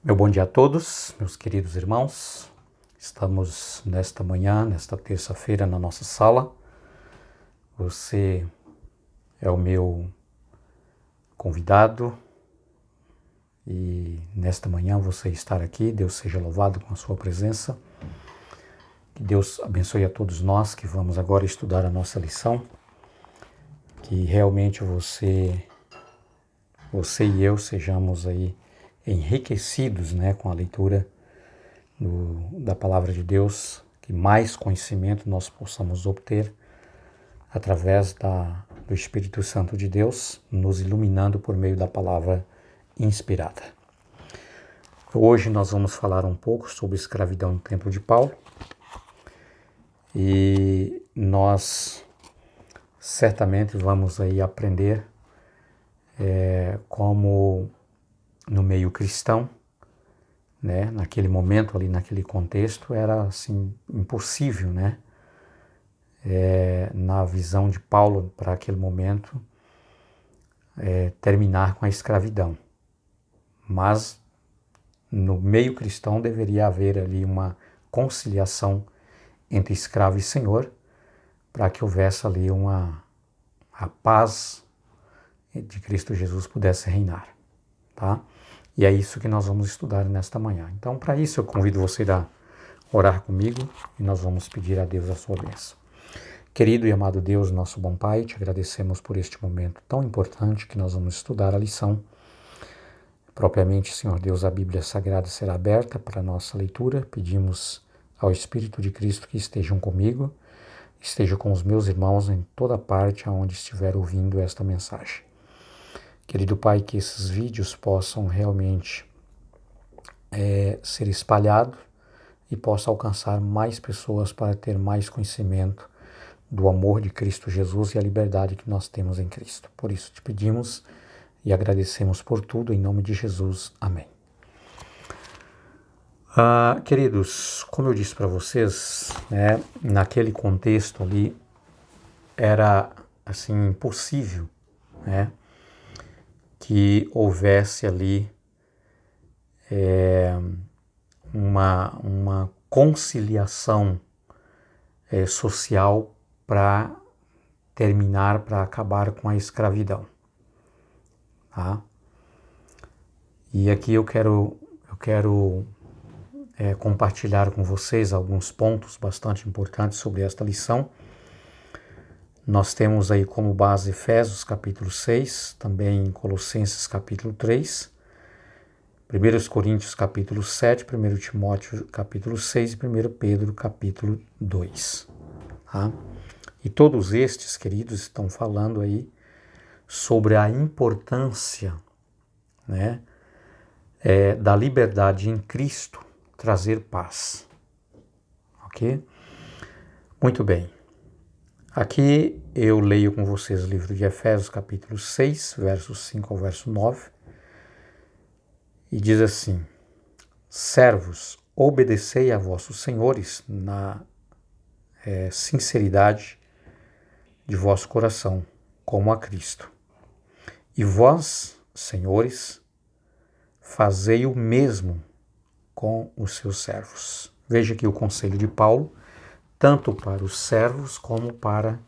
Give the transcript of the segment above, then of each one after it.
Meu bom dia a todos, meus queridos irmãos. Estamos nesta manhã, nesta terça-feira, na nossa sala. Você é o meu convidado e nesta manhã você estar aqui, Deus seja louvado com a sua presença. Que Deus abençoe a todos nós que vamos agora estudar a nossa lição. Que realmente você e eu sejamos aí enriquecidos, com a leitura da palavra de Deus, que mais conhecimento nós possamos obter através do Espírito Santo de Deus, nos iluminando por meio da palavra inspirada. Hoje nós vamos falar um pouco sobre escravidão no tempo de Paulo e nós certamente vamos aí aprender como no meio cristão, naquele momento ali, naquele contexto, era assim impossível, na visão de Paulo para aquele momento, terminar com a escravidão. Mas no meio cristão deveria haver ali uma conciliação entre escravo e senhor, para que houvesse ali a paz de Cristo Jesus pudesse reinar, tá? E é isso que nós vamos estudar nesta manhã. Então, para isso eu convido você a orar comigo e nós vamos pedir a Deus a sua bênção. Querido e amado Deus, nosso bom Pai, te agradecemos por este momento tão importante que nós vamos estudar a lição. Propriamente, Senhor Deus, a Bíblia Sagrada será aberta para a nossa leitura. Pedimos ao Espírito de Cristo que estejam comigo, esteja com os meus irmãos em toda parte aonde estiver ouvindo esta mensagem. Querido Pai, que esses vídeos possam realmente ser espalhados e possa alcançar mais pessoas para ter mais conhecimento do amor de Cristo Jesus e a liberdade que nós temos em Cristo. Por isso te pedimos e agradecemos por tudo, em nome de Jesus. Amém. Queridos, como eu disse para vocês, naquele contexto ali, era assim impossível, que houvesse ali uma conciliação social para terminar, para acabar com a escravidão. Tá? E aqui eu quero compartilhar com vocês alguns pontos bastante importantes sobre esta lição. Nós temos aí como base Efésios capítulo 6, também Colossenses capítulo 3, 1 Coríntios capítulo 7, 1 Timóteo capítulo 6 e 1 Pedro capítulo 2. Tá? E todos estes, queridos, estão falando aí sobre a importância da liberdade em Cristo trazer paz. Ok? Muito bem. Aqui eu leio com vocês o livro de Efésios, capítulo 6, versos 5 ao verso 9, e diz assim: Servos, obedecei a vossos senhores na sinceridade de vosso coração, como a Cristo. E vós, senhores, fazei o mesmo com os seus servos. Veja aqui o conselho de Paulo, tanto para os servos como para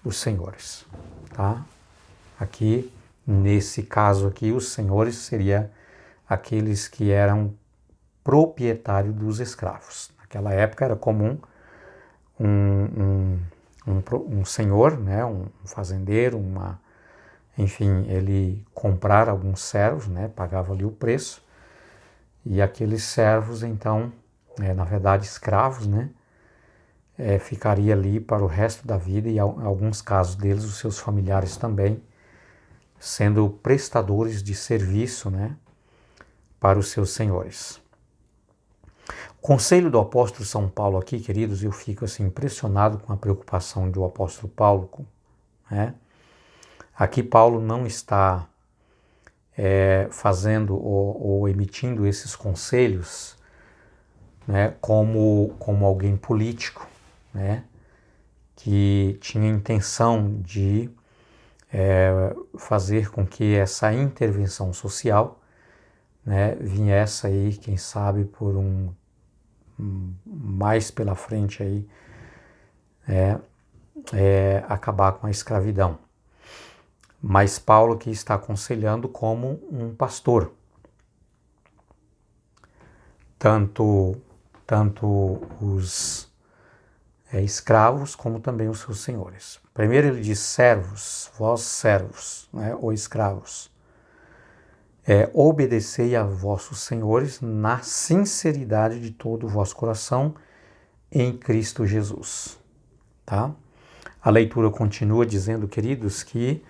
os senhores. Tá? Aqui, nesse caso aqui, os senhores seriam aqueles que eram proprietários dos escravos. Naquela época era comum um senhor, um fazendeiro, enfim, ele comprar alguns servos, pagava ali o preço, e aqueles servos, então, na verdade escravos, ficaria ali para o resto da vida, e em alguns casos deles, os seus familiares também, sendo prestadores de serviço, para os seus senhores. O conselho do apóstolo São Paulo aqui, queridos, eu fico assim impressionado com a preocupação do apóstolo Paulo, Aqui Paulo não está fazendo ou emitindo esses conselhos como alguém político, que tinha intenção de fazer com que essa intervenção social né, viesse aí, quem sabe por mais pela frente aí, acabar com a escravidão. Mas Paulo aqui está aconselhando como um pastor, tanto os escravos como também os seus senhores. Primeiro ele diz servos, vós servos, né, ou escravos. Obedecei a vossos senhores na sinceridade de todo o vosso coração em Cristo Jesus. Tá? A leitura continua dizendo, queridos, que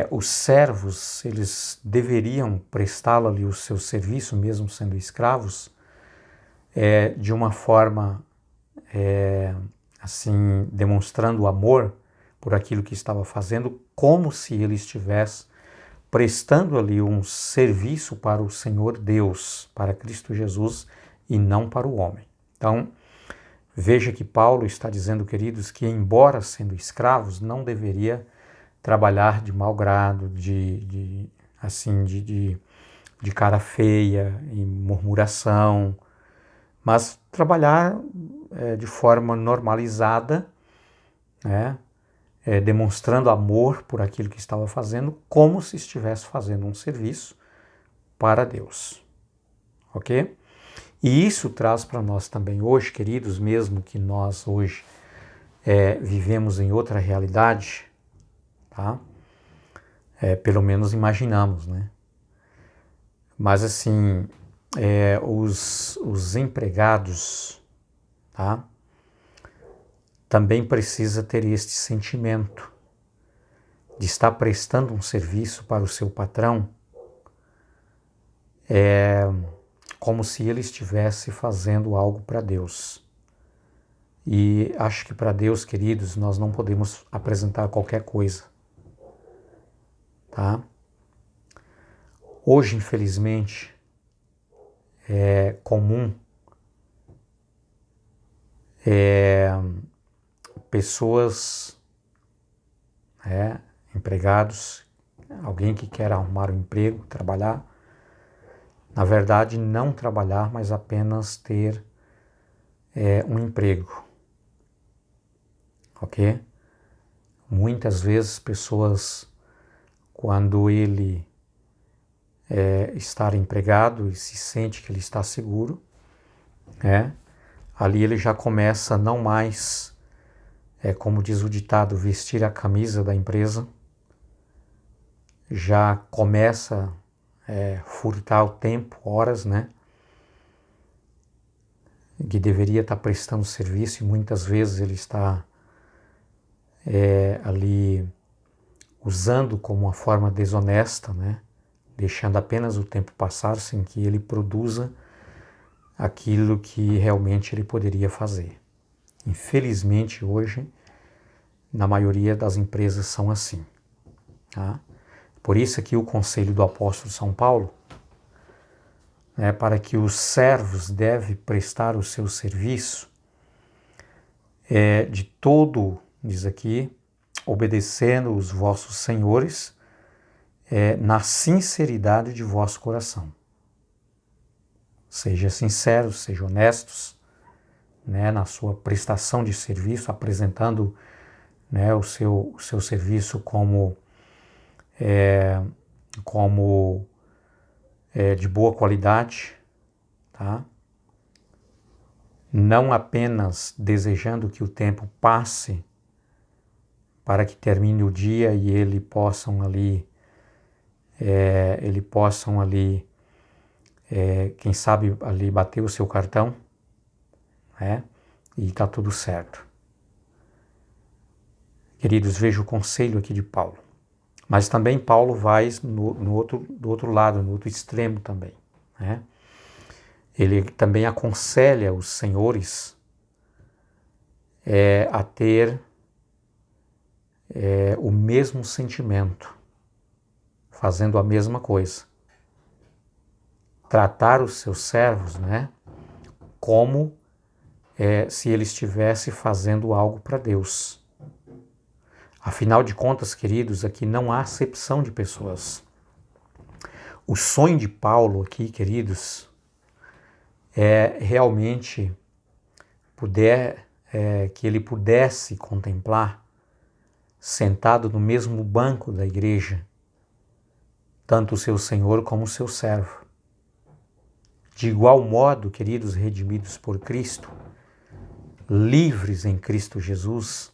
os servos, eles deveriam prestá-lo ali o seu serviço, mesmo sendo escravos, de uma forma, assim, demonstrando amor por aquilo que estava fazendo, como se ele estivesse prestando ali um serviço para o Senhor Deus, para Cristo Jesus, e não para o homem. Então, veja que Paulo está dizendo, queridos, que embora sendo escravos, não deveria trabalhar de mau grado, de cara feia, em murmuração, mas trabalhar de forma normalizada, né? Demonstrando amor por aquilo que estava fazendo, como se estivesse fazendo um serviço para Deus. Ok? E isso traz para nós também hoje, queridos, mesmo que nós hoje vivemos em outra realidade, tá? Pelo menos imaginamos, né? Mas assim, os empregados, tá? Também precisa ter este sentimento de estar prestando um serviço para o seu patrão, como se ele estivesse fazendo algo para Deus. E acho que para Deus, queridos, nós não podemos apresentar qualquer coisa, tá? Hoje, infelizmente, é comum pessoas, empregados, alguém que quer arrumar um emprego, trabalhar, na verdade não trabalhar, mas apenas ter um emprego, ok? Muitas vezes pessoas, quando ele está empregado e se sente que ele está seguro, ali ele já começa não mais, como diz o ditado, vestir a camisa da empresa, já começa furtar o tempo, horas, né? Que deveria estar prestando serviço, e muitas vezes ele está ali usando como uma forma desonesta, né? Deixando apenas o tempo passar sem que ele produza aquilo que realmente ele poderia fazer. Infelizmente hoje, na maioria das empresas são assim, tá? Por isso aqui o conselho do apóstolo São Paulo, para que os servos devem prestar o seu serviço de todo, diz aqui, obedecendo os vossos senhores na sinceridade de vosso coração. Seja sinceros, sejam honestos, na sua prestação de serviço, apresentando o seu serviço como de boa qualidade, tá? Não apenas desejando que o tempo passe para que termine o dia e eles possam ali, quem sabe ali bater o seu cartão, e está tudo certo. Queridos, veja o conselho aqui de Paulo. Mas também Paulo vai do outro lado, no outro extremo também, né? Ele também aconselha os senhores a ter o mesmo sentimento, fazendo a mesma coisa. Tratar os seus servos, como se ele estivesse fazendo algo para Deus. Afinal de contas, queridos, aqui não há acepção de pessoas. O sonho de Paulo aqui, queridos, é realmente que ele pudesse contemplar, sentado no mesmo banco da igreja, tanto o seu Senhor como o seu servo. De igual modo, queridos redimidos por Cristo, livres em Cristo Jesus,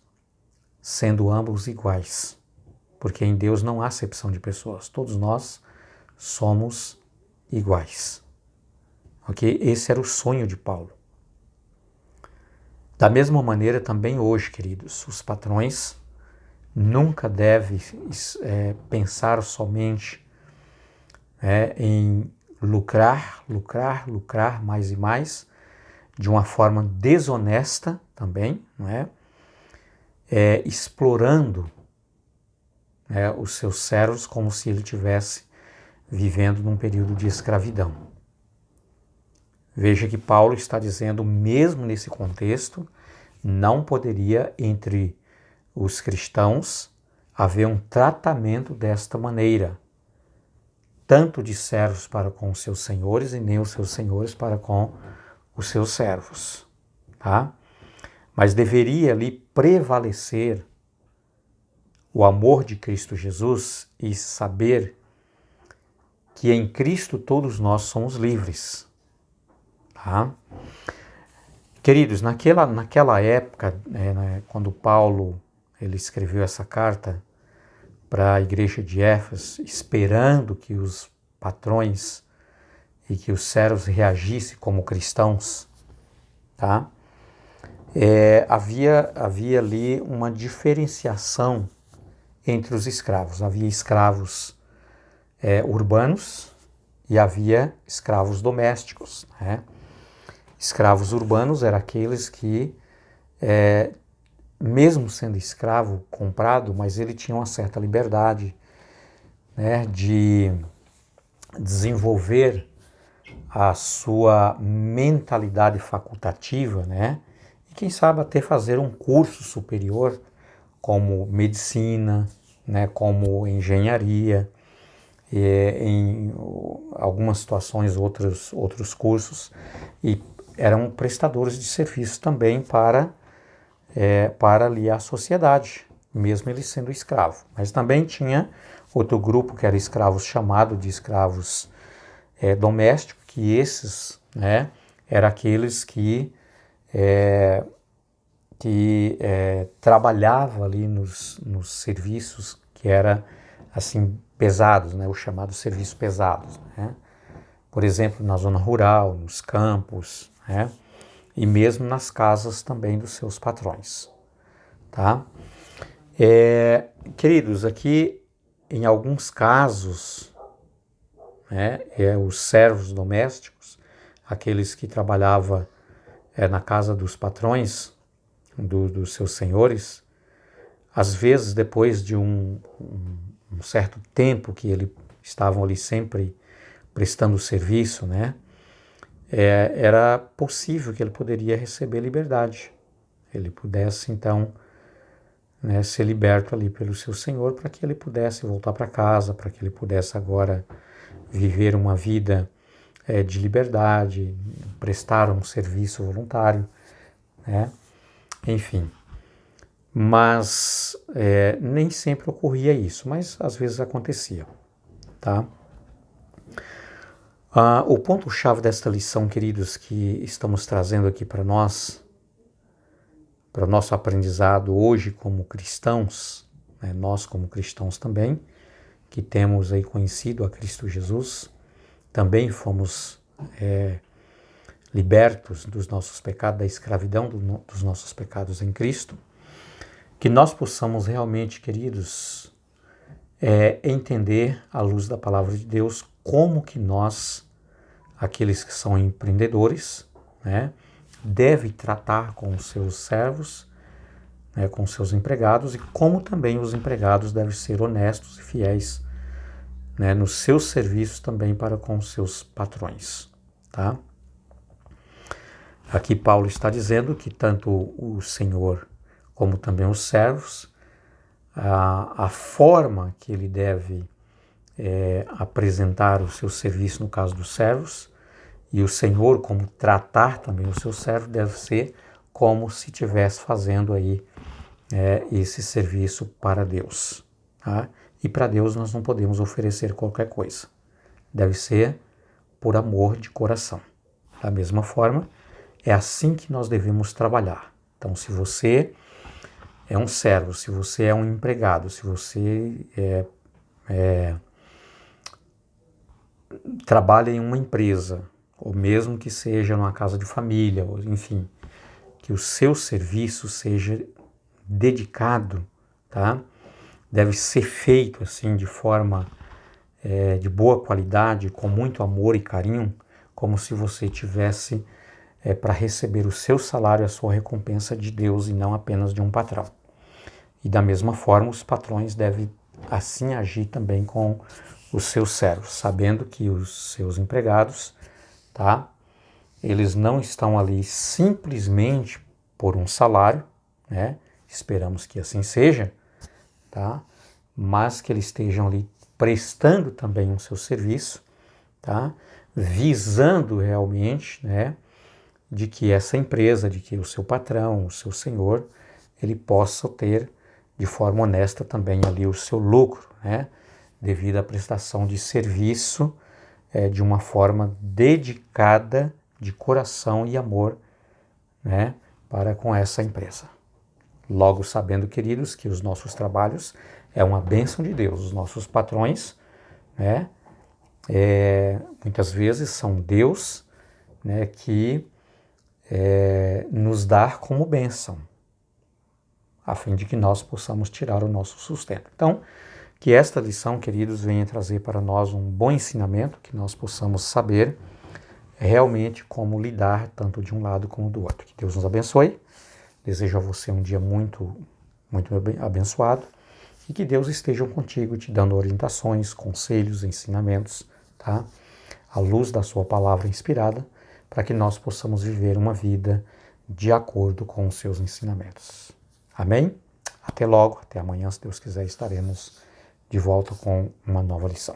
sendo ambos iguais, porque em Deus não há acepção de pessoas, todos nós somos iguais. Ok? Esse era o sonho de Paulo. Da mesma maneira, também hoje, queridos, os patrões nunca devem pensar somente em lucrar mais e mais, de uma forma desonesta também, não é? Explorando os seus servos como se ele estivesse vivendo num período de escravidão. Veja que Paulo está dizendo, mesmo nesse contexto, não poderia entre os cristãos haver um tratamento desta maneira, tanto de servos para com os seus senhores e nem os seus senhores para com os seus servos, tá? Mas deveria ali prevalecer o amor de Cristo Jesus e saber que em Cristo todos nós somos livres, tá? Queridos, naquela época, quando Paulo ele escreveu essa carta para a igreja de Éfeso, esperando que os patrões e que os servos reagissem como cristãos, tá? Havia ali uma diferenciação entre os escravos. Havia escravos urbanos e havia escravos domésticos, né? Escravos urbanos eram aqueles que, mesmo sendo escravo comprado, mas ele tinha uma certa liberdade, né, de desenvolver a sua mentalidade facultativa, né, e quem sabe até fazer um curso superior, como medicina, né, como engenharia, em algumas situações outros cursos, e eram prestadores de serviço também para ali a sociedade, mesmo ele sendo escravo. Mas também tinha outro grupo que era escravos, chamado de escravos domésticos, que esses, né, eram aqueles que trabalhavam ali nos serviços que eram assim pesados, né, os chamados serviços pesados, né? Por exemplo, na zona rural, nos campos, né? E mesmo nas casas também dos seus patrões, tá? Queridos, aqui em alguns casos, né, os servos domésticos, aqueles que trabalhavam na casa dos patrões, dos seus senhores, às vezes depois de um certo tempo que eles estavam ali sempre prestando serviço, né, era possível que ele poderia receber liberdade. Ele pudesse, então, né, ser liberto ali pelo seu Senhor, para que ele pudesse voltar para casa, para que ele pudesse agora viver uma vida de liberdade, prestar um serviço voluntário, né? Enfim. Mas nem sempre ocorria isso, mas às vezes acontecia, tá? O ponto-chave desta lição, queridos, que estamos trazendo aqui para nós, para o nosso aprendizado hoje como cristãos, né, nós como cristãos também, que temos aí conhecido a Cristo Jesus, também fomos libertos dos nossos pecados, da escravidão dos nossos pecados em Cristo, que nós possamos realmente, queridos, entender à luz da palavra de Deus como que nós, aqueles que são empreendedores, né, devem tratar com os seus servos, né, com os seus empregados, e como também os empregados devem ser honestos e fiéis, né, nos seus serviços também para com os seus patrões, tá? Aqui Paulo está dizendo que tanto o Senhor como também os servos, a forma que ele deve apresentar o seu serviço no caso dos servos, e o Senhor, como tratar também o seu servo, deve ser como se estivesse fazendo aí esse serviço para Deus. Tá? E para Deus nós não podemos oferecer qualquer coisa. Deve ser por amor de coração. Da mesma forma, é assim que nós devemos trabalhar. Então, se você é um servo, se você é um empregado, se você trabalha em uma empresa, ou mesmo que seja numa casa de família, ou, enfim, que o seu serviço seja dedicado, tá? Deve ser feito assim de forma de boa qualidade, com muito amor e carinho, como se você tivesse para receber o seu salário, a sua recompensa de Deus e não apenas de um patrão. E da mesma forma, os patrões devem assim agir também com os seus servos, sabendo que os seus empregados, tá? Eles não estão ali simplesmente por um salário, né? Esperamos que assim seja, tá? Mas que eles estejam ali prestando também o seu serviço, tá? Visando realmente, né, de que essa empresa, de que o seu patrão, o seu senhor, ele possa ter de forma honesta também ali o seu lucro, né, devido à prestação de serviço de uma forma dedicada, de coração e amor, né, para com essa empresa. Logo sabendo, queridos, que os nossos trabalhos é uma bênção de Deus. Os nossos patrões, né, muitas vezes são Deus, né, que nos dá como bênção, a fim de que nós possamos tirar o nosso sustento. Então, que esta lição, queridos, venha trazer para nós um bom ensinamento, que nós possamos saber realmente como lidar tanto de um lado como do outro. Que Deus nos abençoe. Desejo a você um dia muito, muito abençoado e que Deus esteja contigo, te dando orientações, conselhos, ensinamentos, tá? À luz da sua palavra inspirada, para que nós possamos viver uma vida de acordo com os seus ensinamentos. Amém? Até logo, até amanhã, se Deus quiser, estaremos de volta com uma nova lição.